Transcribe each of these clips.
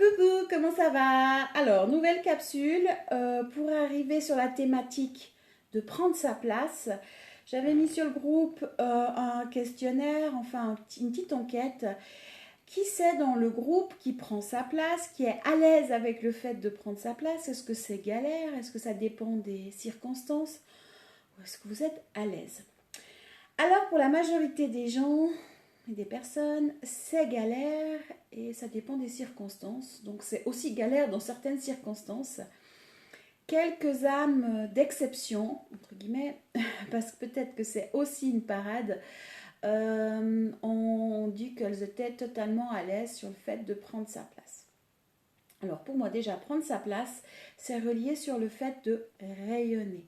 Coucou, comment ça va? Alors, nouvelle capsule pour arriver sur la thématique de prendre sa place. J'avais mis sur le groupe un questionnaire, enfin une petite enquête. Qui c'est dans le groupe qui prend sa place, qui est à l'aise avec le fait de prendre sa place? Est-ce que c'est galère? Est-ce que ça dépend des circonstances? Ou est-ce que vous êtes à l'aise? Alors, pour la majorité des gens, des personnes, c'est galère et ça dépend des circonstances. Donc c'est aussi galère dans certaines circonstances. Quelques âmes d'exception, entre guillemets, parce que peut-être que c'est aussi une parade, ont dit qu'elles étaient totalement à l'aise sur le fait de prendre sa place. Alors pour moi déjà, prendre sa place, c'est relié sur le fait de rayonner.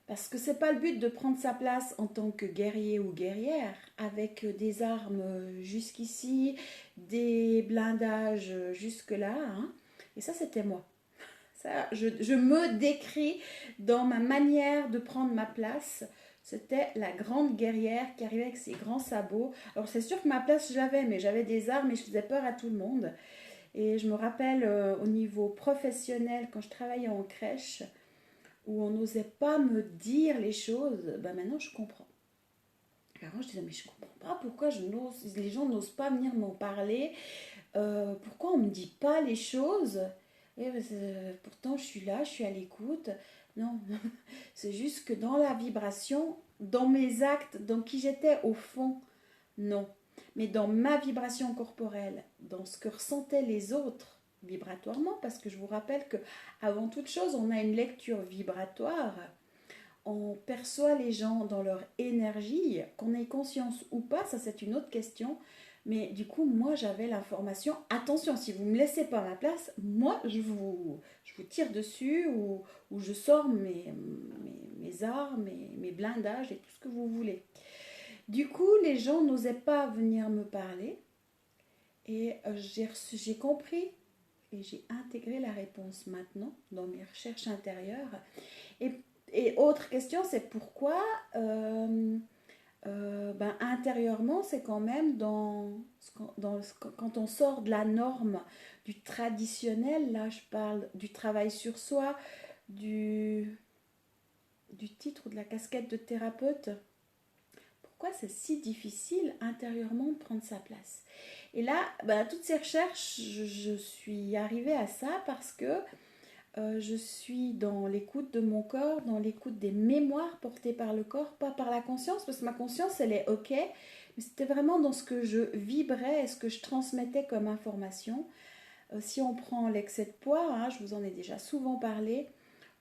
Parce que c'est pas le but de prendre sa place en tant que guerrier ou guerrière, avec des armes jusqu'ici, des blindages jusque-là. Hein. Et ça, c'était moi. Ça, je me décris dans ma manière de prendre ma place. C'était la grande guerrière qui arrivait avec ses grands sabots. Alors c'est sûr que ma place, je l'avais, mais j'avais des armes et je faisais peur à tout le monde. Et je me rappelle au niveau professionnel, quand je travaillais en crèche, où on n'osait pas me dire les choses, ben maintenant je comprends. Avant je disais mais je comprends pas pourquoi les gens n'osent pas venir m'en parler, pourquoi on me dit pas les choses. Et pourtant je suis là, je suis à l'écoute. Non, c'est juste que dans la vibration, dans mes actes, dans qui j'étais au fond, non. Mais dans ma vibration corporelle, dans ce que ressentaient les autres vibratoirement, parce que je vous rappelle que avant toute chose, on a une lecture vibratoire. On perçoit les gens dans leur énergie, qu'on ait conscience ou pas, ça c'est une autre question. Mais du coup, moi j'avais l'information. Attention, si vous ne me laissez pas ma place, moi je vous tire dessus ou je sors mes armes, mes blindages et tout ce que vous voulez. Du coup, les gens n'osaient pas venir me parler et j'ai compris et j'ai intégré la réponse maintenant dans mes recherches intérieures. Et, et autre question, c'est pourquoi intérieurement, c'est quand même quand on sort de la norme, du traditionnel, là je parle du travail sur soi, du titre ou de la casquette de thérapeute, pourquoi c'est si difficile intérieurement de prendre sa place. Et là, toutes ces recherches, je suis arrivée à ça parce que je suis dans l'écoute de mon corps, dans l'écoute des mémoires portées par le corps, pas par la conscience, parce que ma conscience, elle est OK, mais c'était vraiment dans ce que je vibrais et ce que je transmettais comme information. Si on prend l'excès de poids, hein, je vous en ai déjà souvent parlé,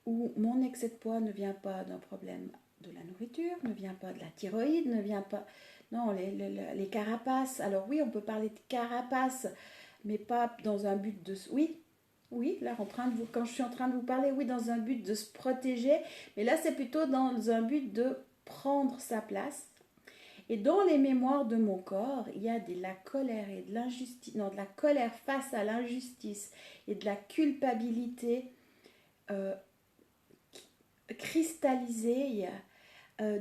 où mon excès de poids ne vient pas d'un problème de la nourriture, ne vient pas de la thyroïde, ne vient pas... Non, les carapaces. Alors oui, on peut parler de carapaces, mais pas dans un but de... Oui, oui, là, quand je suis en train de vous parler, oui, dans un but de se protéger, mais là, c'est plutôt dans un but de prendre sa place. Et dans les mémoires de mon corps, il y a de la colère et de l'injustice, non, de la colère face à l'injustice et de la culpabilité euh, cristallisée.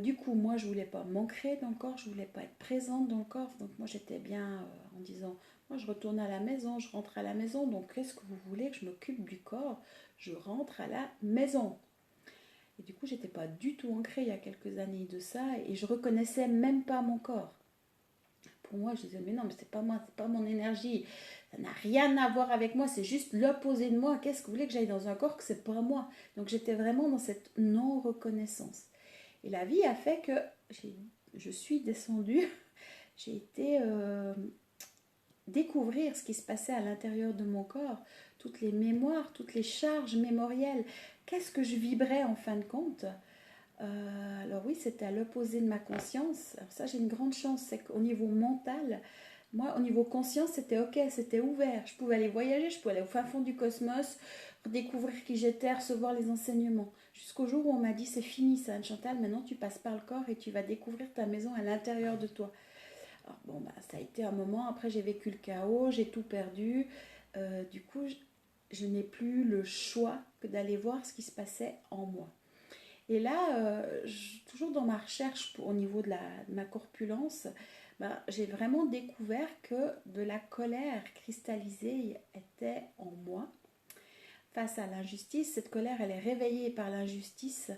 Du coup, moi, je voulais pas m'ancrer dans le corps, je voulais pas être présente dans le corps. Donc, moi, j'étais bien en disant, moi, je retourne à la maison, je rentre à la maison. Donc, qu'est-ce que vous voulez que je m'occupe du corps? Je rentre à la maison. Et du coup, j'étais pas du tout ancrée il y a quelques années de ça et je reconnaissais même pas mon corps. Pour moi, je disais, mais non, mais c'est pas moi, c'est pas mon énergie. Ça n'a rien à voir avec moi, c'est juste l'opposé de moi. Qu'est-ce que vous voulez que j'aille dans un corps que c'est pas moi? Donc, j'étais vraiment dans cette non-reconnaissance. Et la vie a fait que je suis descendue, j'ai été découvrir ce qui se passait à l'intérieur de mon corps, toutes les mémoires, toutes les charges mémorielles. Qu'est-ce que je vibrais en fin de compte? Alors oui, c'était à l'opposé de ma conscience. Alors ça, j'ai une grande chance, c'est qu'au niveau mental, moi, au niveau conscience, c'était ok, c'était ouvert. Je pouvais aller voyager, je pouvais aller au fin fond du cosmos, redécouvrir qui j'étais, recevoir les enseignements. Jusqu'au jour où on m'a dit, c'est fini ça, Anne-Chantal, maintenant tu passes par le corps et tu vas découvrir ta maison à l'intérieur de toi. Alors bon, ça a été un moment, après j'ai vécu le chaos, j'ai tout perdu. Du coup, je n'ai plus le choix que d'aller voir ce qui se passait en moi. Et là, toujours dans ma recherche au niveau de ma corpulence, j'ai vraiment découvert que de la colère cristallisée était en moi face à l'injustice. Cette colère, elle est réveillée par l'injustice.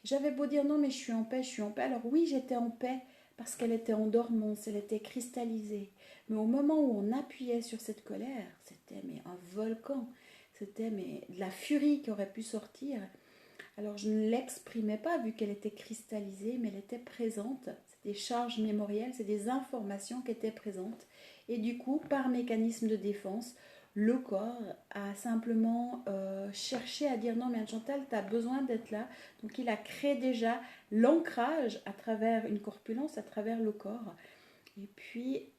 J'avais beau dire non, mais je suis en paix, je suis en paix. Alors oui, j'étais en paix parce qu'elle était en dormance, elle était cristallisée. Mais au moment où on appuyait sur cette colère, c'était mais un volcan, c'était mais de la furie qui aurait pu sortir. Alors je ne l'exprimais pas vu qu'elle était cristallisée, mais elle était présente. C'est des charges mémorielles, c'est des informations qui étaient présentes. Et du coup, par mécanisme de défense, le corps a simplement cherché à dire non mais Chantal, tu as besoin d'être là. Donc il a créé déjà l'ancrage à travers une corpulence, à travers le corps. Et puis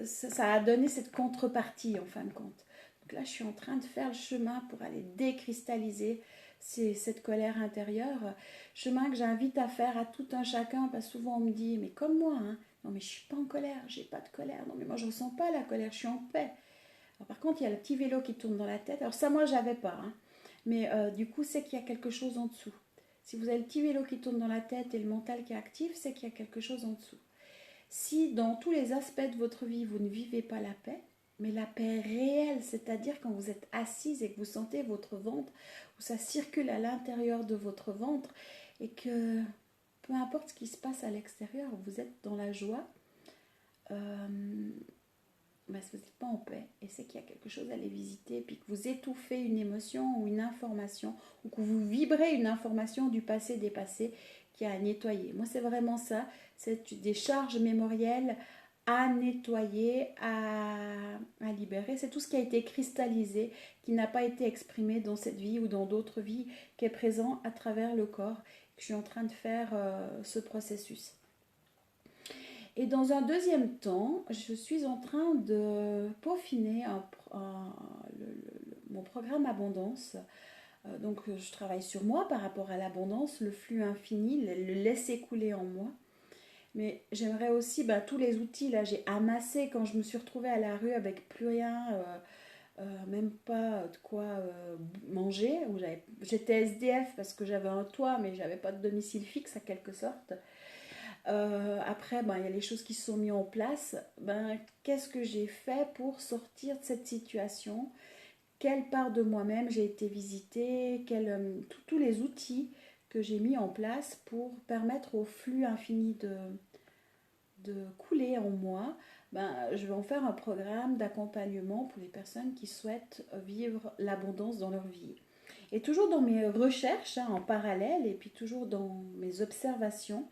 ça a donné cette contrepartie en fin de compte. Donc là je suis en train de faire le chemin pour aller décristalliser cette colère intérieure. Chemin que j'invite à faire à tout un chacun, parce que souvent on me dit mais comme moi, hein, non mais je suis pas en colère, j'ai pas de colère, non mais moi je ressens pas la colère, je suis en paix. Alors, par contre il y a le petit vélo qui tourne dans la tête, alors ça moi j'avais pas, hein. Mais du coup c'est qu'il y a quelque chose en dessous. Si vous avez le petit vélo qui tourne dans la tête et le mental qui est actif, c'est qu'il y a quelque chose en dessous. Si dans tous les aspects de votre vie vous ne vivez pas la paix, mais la paix réelle, c'est-à-dire quand vous êtes assise et que vous sentez votre ventre, où ça circule à l'intérieur de votre ventre et que peu importe ce qui se passe à l'extérieur, vous êtes dans la joie, vous n'êtes pas en paix et c'est qu'il y a quelque chose à aller visiter, puis que vous étouffez une émotion ou une information, ou que vous vibrez une information du passé dépassé qui a à nettoyer. Moi, c'est vraiment ça, c'est des charges mémorielles à nettoyer, à libérer. C'est tout ce qui a été cristallisé, qui n'a pas été exprimé dans cette vie ou dans d'autres vies, qui est présent à travers le corps. Je suis en train de faire ce processus. Et dans un deuxième temps, je suis en train de peaufiner mon programme abondance. Donc je travaille sur moi par rapport à l'abondance, le flux infini, le laisser couler en moi. Mais j'aimerais aussi tous les outils. Là, j'ai amassé quand je me suis retrouvée à la rue avec plus rien, même pas de quoi manger. J'étais SDF parce que j'avais un toit, mais j'avais pas de domicile fixe à quelque sorte. Après, il y a les choses qui se sont mises en place. Qu'est-ce que j'ai fait pour sortir de cette situation? Quelle part de moi-même j'ai été visiter? Tous les outils que j'ai mis en place pour permettre au flux infini de couler en moi. Je vais en faire un programme d'accompagnement pour les personnes qui souhaitent vivre l'abondance dans leur vie. Et toujours dans mes recherches, en parallèle, et puis toujours dans mes observations,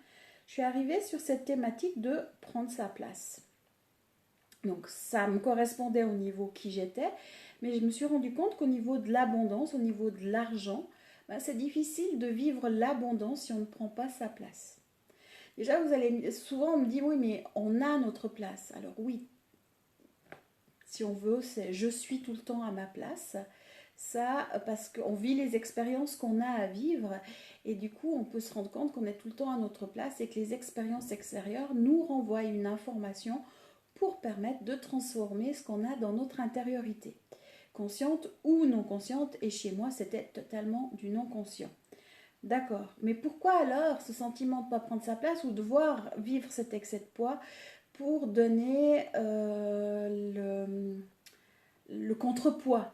je suis arrivée sur cette thématique de prendre sa place. Donc ça me correspondait au niveau qui j'étais, mais je me suis rendu compte qu'au niveau de l'abondance, au niveau de l'argent, c'est difficile de vivre l'abondance si on ne prend pas sa place. Déjà, souvent on me dit oui, mais on a notre place. Alors oui, si on veut, c'est je suis tout le temps à ma place. Ça, parce qu'on vit les expériences qu'on a à vivre et du coup, on peut se rendre compte qu'on est tout le temps à notre place et que les expériences extérieures nous renvoient une information pour permettre de transformer ce qu'on a dans notre intériorité, consciente ou non consciente. Et chez moi, c'était totalement du non conscient. D'accord, mais pourquoi alors ce sentiment de ne pas prendre sa place ou de devoir vivre cet excès de poids pour donner le contrepoids?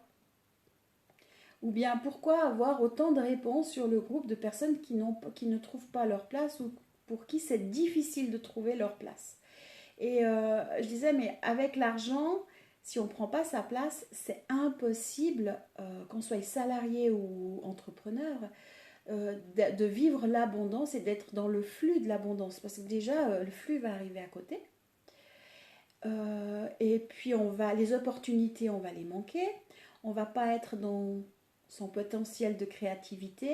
Ou bien pourquoi avoir autant de réponses sur le groupe de personnes qui ne trouvent pas leur place ou pour qui c'est difficile de trouver leur place? Et je disais, mais avec l'argent, si on ne prend pas sa place, c'est impossible, qu'on soit salarié ou entrepreneur, de vivre l'abondance et d'être dans le flux de l'abondance. Parce que déjà, le flux va arriver à côté. Et puis, les opportunités, on va les manquer. On ne va pas être dans son potentiel de créativité.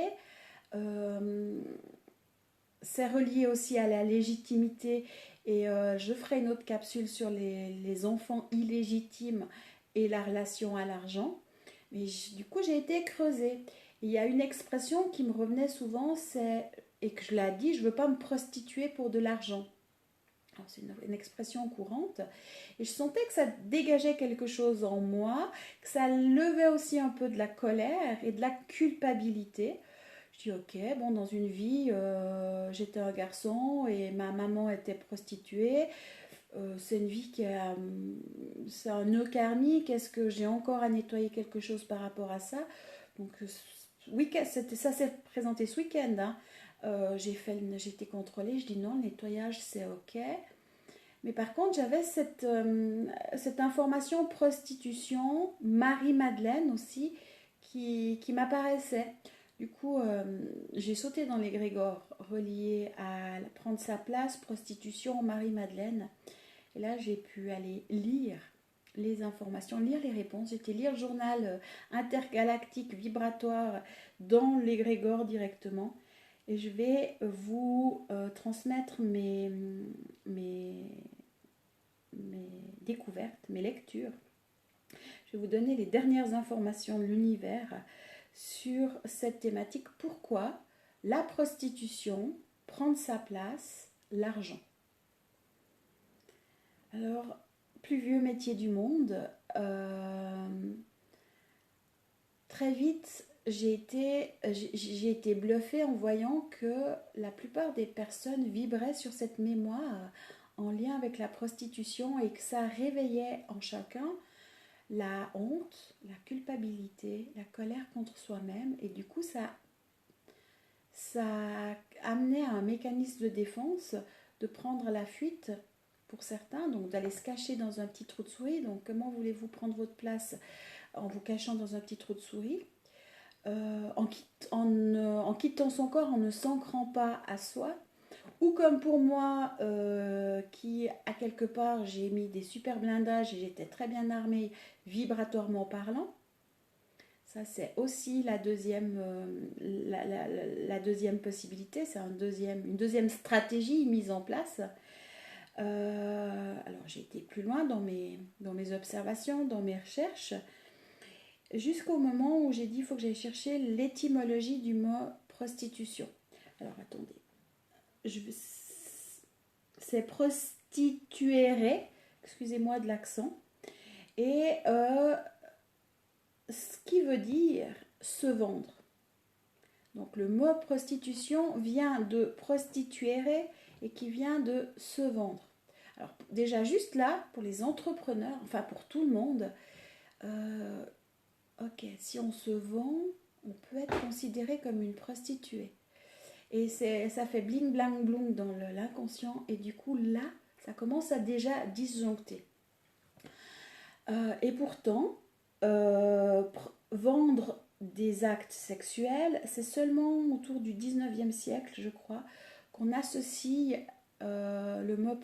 C'est relié aussi à la légitimité et je ferai une autre capsule sur les enfants illégitimes et la relation à l'argent. Mais du coup, j'ai été creusée. Il y a une expression qui me revenait souvent, et que je l'ai dit, je ne veux pas me prostituer pour de l'argent. Alors, c'est une expression courante. Et je sentais que ça dégageait quelque chose en moi, que ça levait aussi un peu de la colère et de la culpabilité. Je dis ok, bon, dans une vie, j'étais un garçon et ma maman était prostituée. C'est une vie qui a, c'est un nœud karmique. Est-ce que j'ai encore à nettoyer quelque chose par rapport à ça? Donc, ça s'est présenté ce week-end. Hein. J'ai été contrôlée. Je dis non, le nettoyage c'est ok. Mais par contre, j'avais cette information prostitution, Marie-Madeleine aussi, qui m'apparaissait. Du coup, j'ai sauté dans l'égrégore relié à prendre sa place, prostitution, Marie-Madeleine. Et là, j'ai pu aller lire les informations, lire les réponses. J'étais lire le journal intergalactique vibratoire dans l'égrégore directement. Et je vais vous transmettre mes découvertes, mes lectures. Je vais vous donner les dernières informations de l'univers sur cette thématique. Pourquoi la prostitution prend sa place, l'argent. Alors, plus vieux métier du monde, très vite, j'ai été bluffée en voyant que la plupart des personnes vibraient sur cette mémoire en lien avec la prostitution et que ça réveillait en chacun la honte, la culpabilité, la colère contre soi-même. Et du coup, ça amenait à un mécanisme de défense de prendre la fuite pour certains, donc d'aller se cacher dans un petit trou de souris. Donc comment voulez-vous prendre votre place en vous cachant dans un petit trou de souris, en quittant son corps, en ne s'ancrant pas à soi, ou comme pour moi, qui à quelque part j'ai mis des super blindages et j'étais très bien armée vibratoirement parlant. Ça c'est aussi la deuxième possibilité, c'est une deuxième stratégie mise en place. Alors j'ai été plus loin dans mes observations, dans mes recherches, jusqu'au moment où j'ai dit il faut que j'aille chercher l'étymologie du mot prostitution. Alors attendez, c'est prostituere, excusez-moi de l'accent, et ce qui veut dire se vendre. Donc le mot prostitution vient de prostituere et qui vient de se vendre. Alors déjà juste là, pour les entrepreneurs, enfin pour tout le monde, ok, si on se vend, on peut être considéré comme une prostituée. Et ça fait bling blang bloom dans l'inconscient et du coup là, ça commence à déjà disjoncter. Et pourtant, vendre des actes sexuels, c'est seulement autour du 19e siècle, je crois, qu'on associe le mot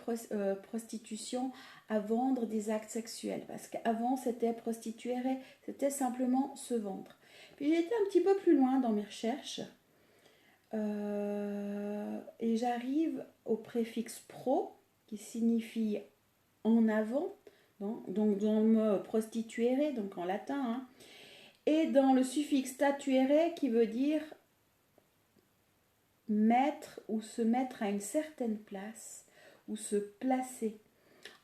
prostitution à vendre des actes sexuels. Parce qu'avant, c'était prostituere, c'était simplement se vendre. Puis j'ai été un petit peu plus loin dans mes recherches. Et j'arrive au préfixe pro, qui signifie en avant, donc dans le mot prostituere, donc en latin, hein, et dans le suffixe statuere qui veut dire mettre ou se mettre à une certaine place ou se placer.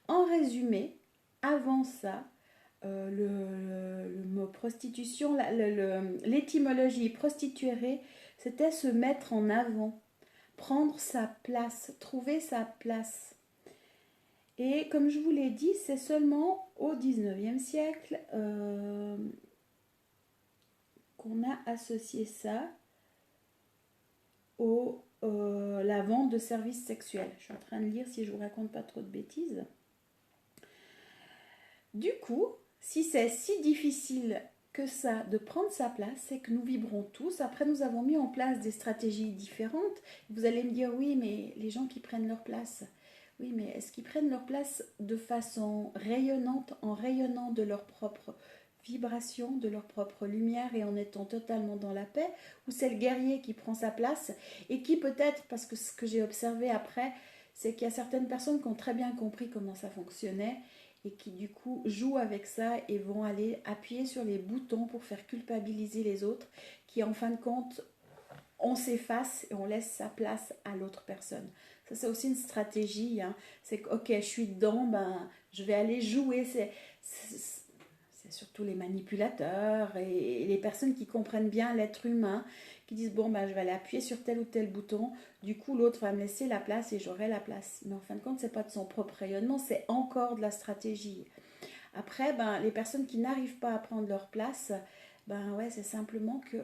En résumé, avant ça, le mot prostitution, l'étymologie prostituere, c'était se mettre en avant, prendre sa place, trouver sa place. Et comme je vous l'ai dit, c'est seulement au 19e siècle qu'on a associé ça la vente de services sexuels. Je suis en train de lire si je ne vous raconte pas trop de bêtises. Du coup, si c'est si difficile que ça de prendre sa place, c'est que nous vibrons tous. Après, nous avons mis en place des stratégies différentes. Vous allez me dire, oui, mais les gens qui prennent leur place, oui, mais est-ce qu'ils prennent leur place de façon rayonnante, en rayonnant de leur propre vibration, de leur propre lumière et en étant totalement dans la paix, ou c'est le guerrier qui prend sa place et qui peut-être, parce que ce que j'ai observé après, c'est qu'il y a certaines personnes qui ont très bien compris comment ça fonctionnait et qui du coup jouent avec ça et vont aller appuyer sur les boutons pour faire culpabiliser les autres, qui en fin de compte, on s'efface et on laisse sa place à l'autre personne. Ça, c'est aussi une stratégie, hein. C'est que, ok, je suis dedans, ben, je vais aller jouer. C'est surtout les manipulateurs et les personnes qui comprennent bien l'être humain, qui disent bon ben je vais aller appuyer sur tel ou tel bouton, du coup l'autre va me laisser la place et j'aurai la place. Mais en fin de compte, c'est pas de son propre rayonnement, c'est encore de la stratégie. Après, ben, les personnes qui n'arrivent pas à prendre leur place, ben ouais, c'est simplement que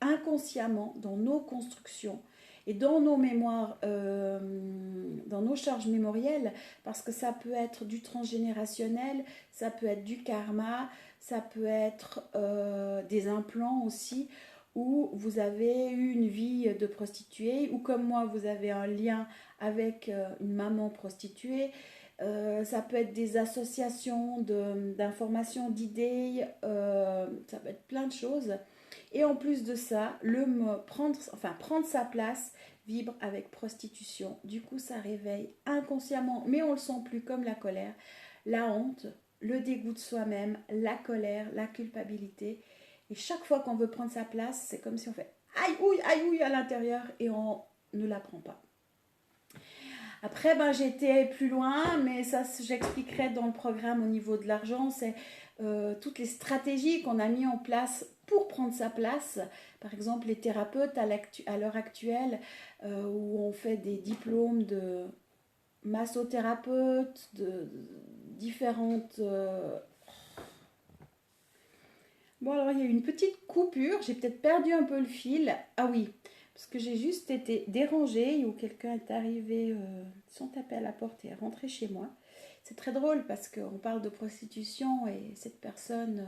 inconsciemment, dans nos constructions et dans nos mémoires, dans nos charges mémorielles, parce que ça peut être du transgénérationnel, ça peut être du karma, ça peut être des implants aussi, où vous avez eu une vie de prostituée, ou comme moi, vous avez un lien avec une maman prostituée. Ça peut être des associations d'informations, d'idées, ça peut être plein de choses. Et en plus de ça, le mot prendre sa place vibre avec prostitution. Du coup, ça réveille inconsciemment, mais on le sent plus, comme la colère, la honte, le dégoût de soi-même, la colère, la culpabilité. Et chaque fois qu'on veut prendre sa place, c'est comme si on fait aïe ouille à l'intérieur et on ne la prend pas. Après, ben, j'ai été plus loin, mais ça, j'expliquerai dans le programme au niveau de l'argent. C'est toutes les stratégies qu'on a mis en place pour prendre sa place. Par exemple, les thérapeutes à l'heure actuelle, où on fait des diplômes de massothérapeute, de différentes... Bon, alors il y a eu une petite coupure, j'ai peut-être perdu un peu le fil. Ah oui, parce que j'ai juste été dérangée ou quelqu'un est arrivé sans taper à la porte et est rentré chez moi. C'est très drôle parce qu'on parle de prostitution et cette personne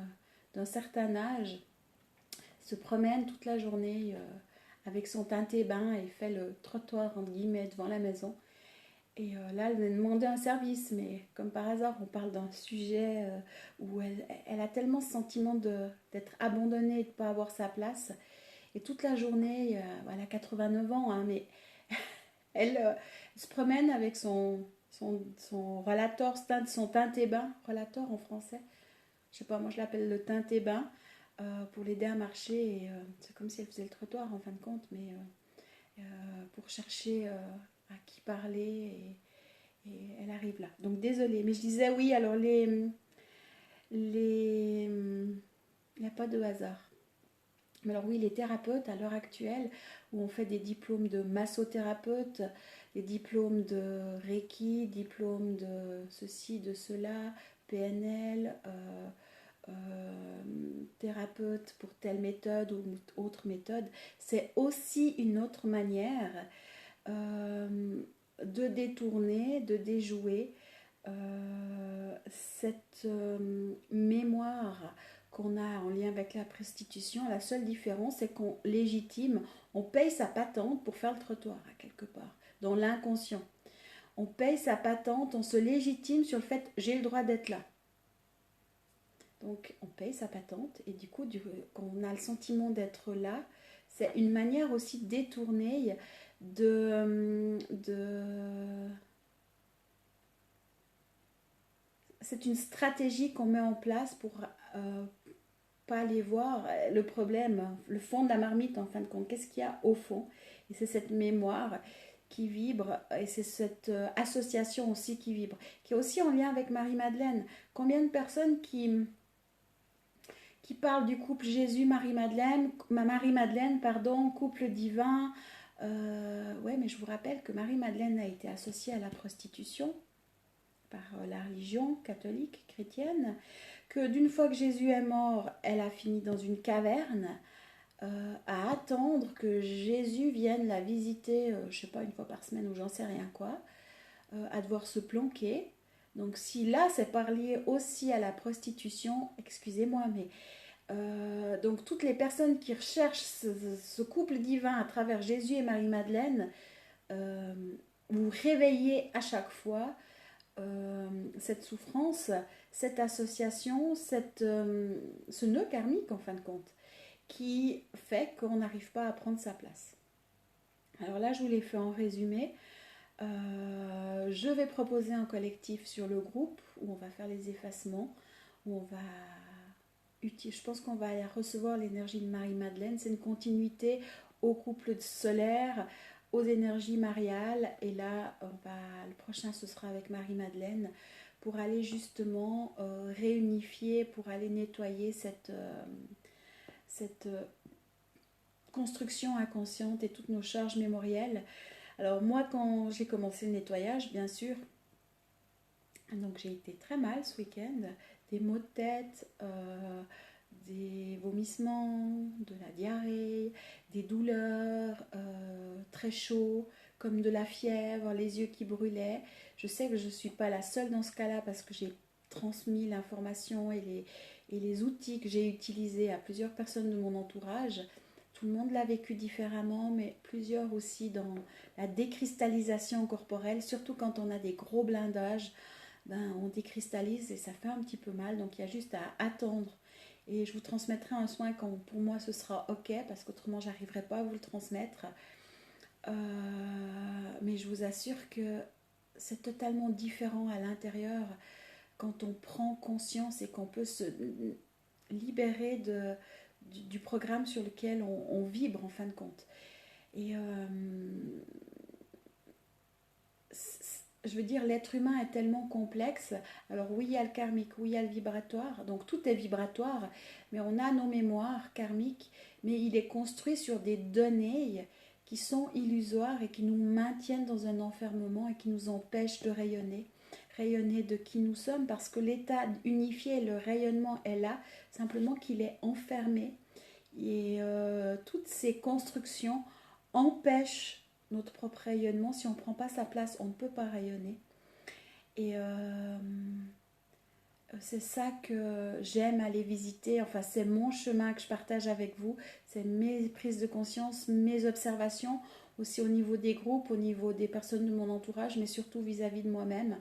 d'un certain âge se promène toute la journée avec son teinté bain et fait le trottoir entre guillemets devant la maison. Et là, elle m'a demandé un service, mais comme par hasard, on parle d'un sujet où elle a tellement ce sentiment d'être abandonnée et de ne pas avoir sa place. Et toute la journée, elle a 89 ans, hein, mais elle se promène avec son rollator, son teinté bain, rollator en français. Je sais pas, moi je l'appelle le teinté bain, pour l'aider à marcher. Et, c'est comme si elle faisait le trottoir en fin de compte, mais pour chercher à qui parler et elle arrive là. Donc désolée, mais je disais oui, alors il n'y a pas de hasard. Mais alors oui, les thérapeutes à l'heure actuelle, où on fait des diplômes de massothérapeute, des diplômes de Reiki, diplômes de ceci, de cela, PNL, thérapeute pour telle méthode ou autre méthode, c'est aussi une autre manière de détourner, de déjouer cette mémoire qu'on a en lien avec la prostitution. La seule différence, c'est qu'on légitime, on paye sa patente pour faire le trottoir, à quelque part, dans l'inconscient. On paye sa patente, on se légitime sur le fait j'ai le droit d'être là. Donc on paye sa patente et du coup, quand on a le sentiment d'être là, c'est une manière aussi détournée c'est une stratégie qu'on met en place pour pas aller voir le problème, le fond de la marmite en fin de compte. Qu'est-ce qu'il y a au fond? Et c'est cette mémoire qui vibre et c'est cette association aussi qui vibre, qui est aussi en lien avec Marie-Madeleine. Combien de personnes qui parlent du couple Jésus-Marie-Madeleine, Marie-Madeleine, pardon, couple divin. Ouais, mais je vous rappelle que Marie-Madeleine a été associée à la prostitution par la religion catholique, chrétienne, que d'une fois que Jésus est mort, elle a fini dans une caverne à attendre que Jésus vienne la visiter, je sais pas, une fois par semaine ou j'en sais rien quoi, à devoir se planquer. Donc si là c'est pas lié aussi à la prostitution, excusez-moi, mais donc toutes les personnes qui recherchent ce couple divin à travers Jésus et Marie-Madeleine, vous réveillez à chaque fois cette souffrance, cette association, ce nœud karmique en fin de compte, qui fait qu'on n'arrive pas à prendre sa place. Alors là, je vous l'ai fait en résumé. Je vais proposer un collectif sur le groupe où on va faire les effacements, où on va je pense qu'on va recevoir l'énergie de Marie-Madeleine. C'est une continuité au couple solaire, aux énergies mariales. Et là, le prochain, ce sera avec Marie-Madeleine pour aller justement réunifier, pour aller nettoyer cette construction inconsciente et toutes nos charges mémorielles. Alors moi, quand j'ai commencé le nettoyage, bien sûr, donc j'ai été très mal ce week-end, des maux de tête, des vomissements, de la diarrhée, des douleurs, très chaud, comme de la fièvre, les yeux qui brûlaient. Je sais que je ne suis pas la seule dans ce cas-là parce que j'ai transmis l'information et les outils que j'ai utilisés à plusieurs personnes de mon entourage. Tout le monde l'a vécu différemment, mais plusieurs aussi dans la décristallisation corporelle, surtout quand on a des gros blindages, ben, on décristallise et ça fait un petit peu mal, donc il y a juste à attendre. Et je vous transmettrai un soin quand pour moi ce sera ok, parce qu'autrement j'arriverai pas à vous le transmettre. Mais je vous assure que c'est totalement différent à l'intérieur quand on prend conscience et qu'on peut se libérer du programme sur lequel on vibre en fin de compte. Et je veux dire, l'être humain est tellement complexe. Alors oui, il y a le karmique, oui, il y a le vibratoire. Donc tout est vibratoire, mais on a nos mémoires karmiques, mais il est construit sur des données qui sont illusoires et qui nous maintiennent dans un enfermement et qui nous empêchent de rayonner. Rayonner de qui nous sommes, parce que l'état unifié, le rayonnement est là, simplement qu'il est enfermé. Et toutes ces constructions empêchent notre propre rayonnement. Si on ne prend pas sa place, on ne peut pas rayonner. Et c'est ça que j'aime aller visiter. Enfin, c'est mon chemin que je partage avec vous. C'est mes prises de conscience, mes observations, aussi au niveau des groupes, au niveau des personnes de mon entourage, mais surtout vis-à-vis de moi-même.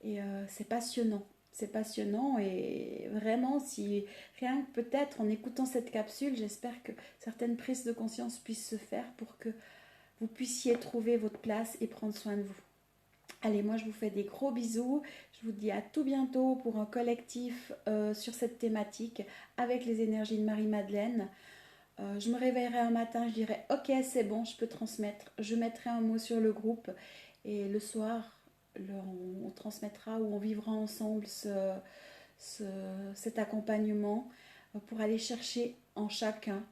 Et c'est passionnant. C'est passionnant et vraiment, si rien que peut-être en écoutant cette capsule, j'espère que certaines prises de conscience puissent se faire pour que vous puissiez trouver votre place et prendre soin de vous. Allez, moi je vous fais des gros bisous. Je vous dis à tout bientôt pour un collectif sur cette thématique avec les énergies de Marie-Madeleine. Je me réveillerai un matin, je dirai ok, c'est bon, je peux transmettre. Je mettrai un mot sur le groupe et le soir, on transmettra ou on vivra ensemble cet accompagnement pour aller chercher en chacun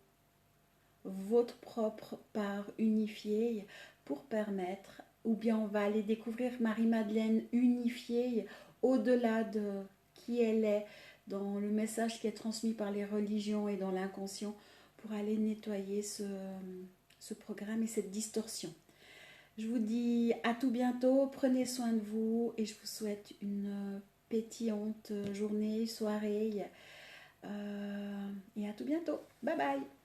votre propre part unifiée pour permettre, ou bien on va aller découvrir Marie-Madeleine unifiée au-delà de qui elle est, dans le message qui est transmis par les religions et dans l'inconscient, pour aller nettoyer ce programme et cette distorsion. Je vous dis à tout bientôt, prenez soin de vous et je vous souhaite une pétillante journée, soirée et à tout bientôt. Bye bye.